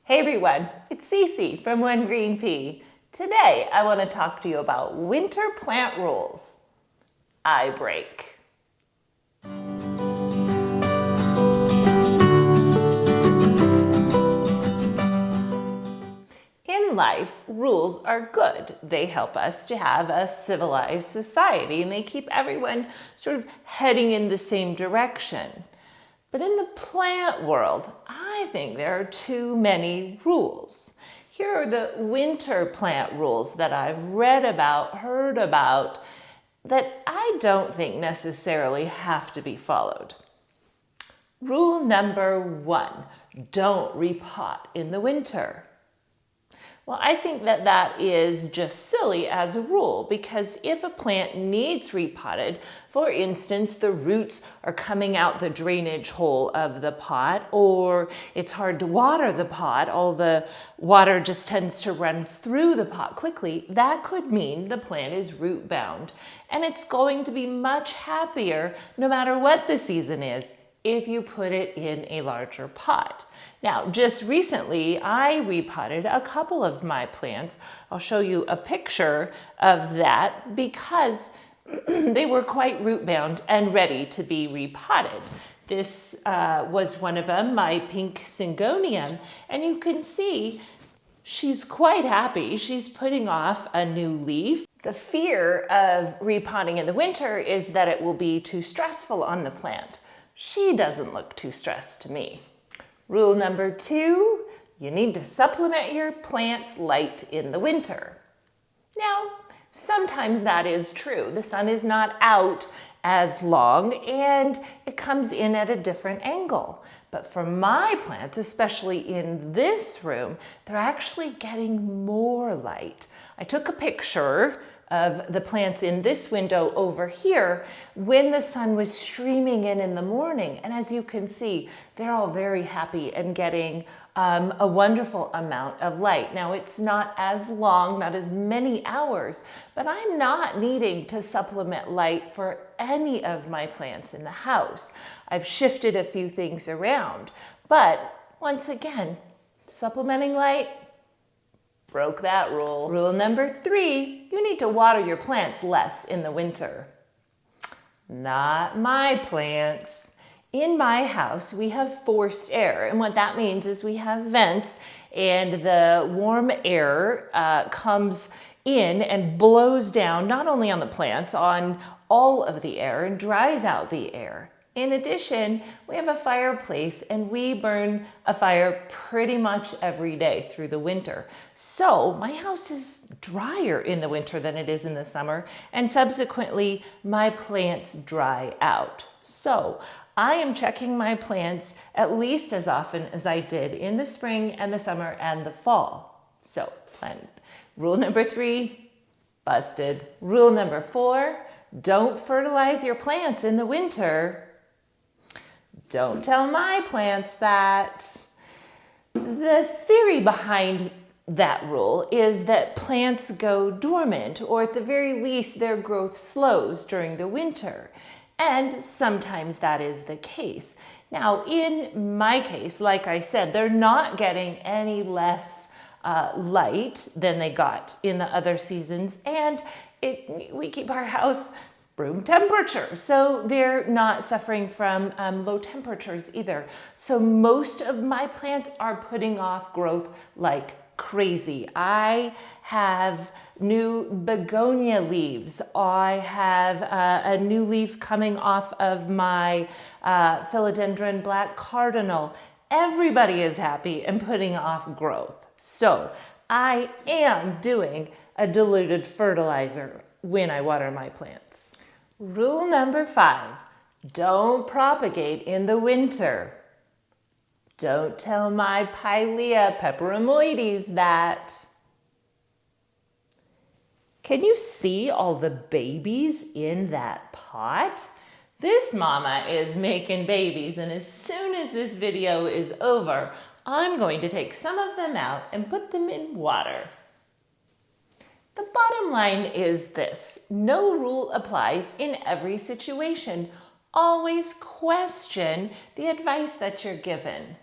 Hey everyone, it's Cece from One Green Pea. Today I want to talk to you about winter plant rules. I break. In life, rules are good. They help us to have a civilized society and they keep everyone sort of heading in the same direction. But in the plant world, I think there are too many rules. Here are the winter plant rules that I've read about, heard about, that I don't think necessarily have to be followed. Rule number 1, don't repot in the winter. Well, I think that is just silly as a rule, because if a plant needs repotted, for instance, the roots are coming out the drainage hole of the pot, or it's hard to water the pot, all the water just tends to run through the pot quickly, that could mean the plant is root bound. And it's going to be much happier, no matter what the season is, if you put it in a larger pot. Now, just recently, I repotted a couple of my plants. I'll show you a picture of that because they were quite root bound and ready to be repotted. This was one of them, my pink syngonium, and you can see she's quite happy. She's putting off a new leaf. The fear of repotting in the winter is that it will be too stressful on the plant. She doesn't look too stressed to me. Rule number 2, you need to supplement your plant's light in the winter. Now, sometimes that is true. The sun is not out as long and it comes in at a different angle. But for my plants, especially in this room, they're actually getting more light. I took a picture of the plants in this window over here when the sun was streaming in the morning. And as you can see, they're all very happy and getting a wonderful amount of light. Now, it's not as long, not as many hours, but I'm not needing to supplement light for any of my plants in the house. I've shifted a few things around, but once again, supplementing light, broke that rule. Rule number 3, you need to water your plants less in the winter. Not my plants. In my house, we have forced air. And what that means is we have vents and the warm air comes in and blows down not only on the plants, on all of the air and dries out the air. In addition, we have a fireplace and we burn a fire pretty much every day through the winter. So my house is drier in the winter than it is in the summer, and subsequently my plants dry out. So I am checking my plants at least as often as I did in the spring and the summer and the fall. So rule number 3, busted. Rule number 4, don't fertilize your plants in the winter. Don't tell my plants that. The theory behind that rule is that plants go dormant, or at the very least their growth slows during the winter. And sometimes that is the case. Now, in my case, like I said, they're not getting any less light than they got in the other seasons, and we keep our house room temperature, so they're not suffering from low temperatures either. So most of my plants are putting off growth like crazy. I have new begonia leaves. I have a new leaf coming off of my philodendron black cardinal. Everybody is happy and putting off growth. So I am doing a diluted fertilizer when I water my plants. Rule number 5, don't propagate in the winter. Don't tell my Pilea peperomoides that. Can you see all the babies in that pot? This mama is making babies, and as soon as this video is over, I'm going to take some of them out and put them in water. The bottom line is this: no rule applies in every situation. Always question the advice that you're given.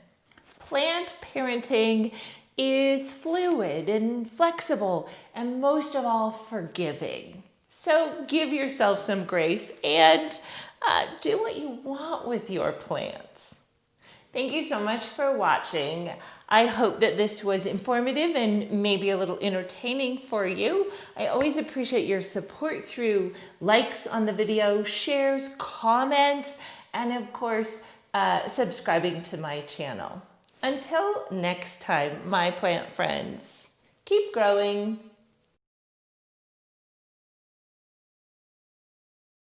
plant parenting is fluid and flexible and most of all forgiving. So give yourself some grace and do what you want with your plants. Thank you so much for watching. I hope that this was informative and maybe a little entertaining for you. I always appreciate your support through likes on the video, shares, comments, and of course, subscribing to my channel. Until next time, my plant friends, keep growing.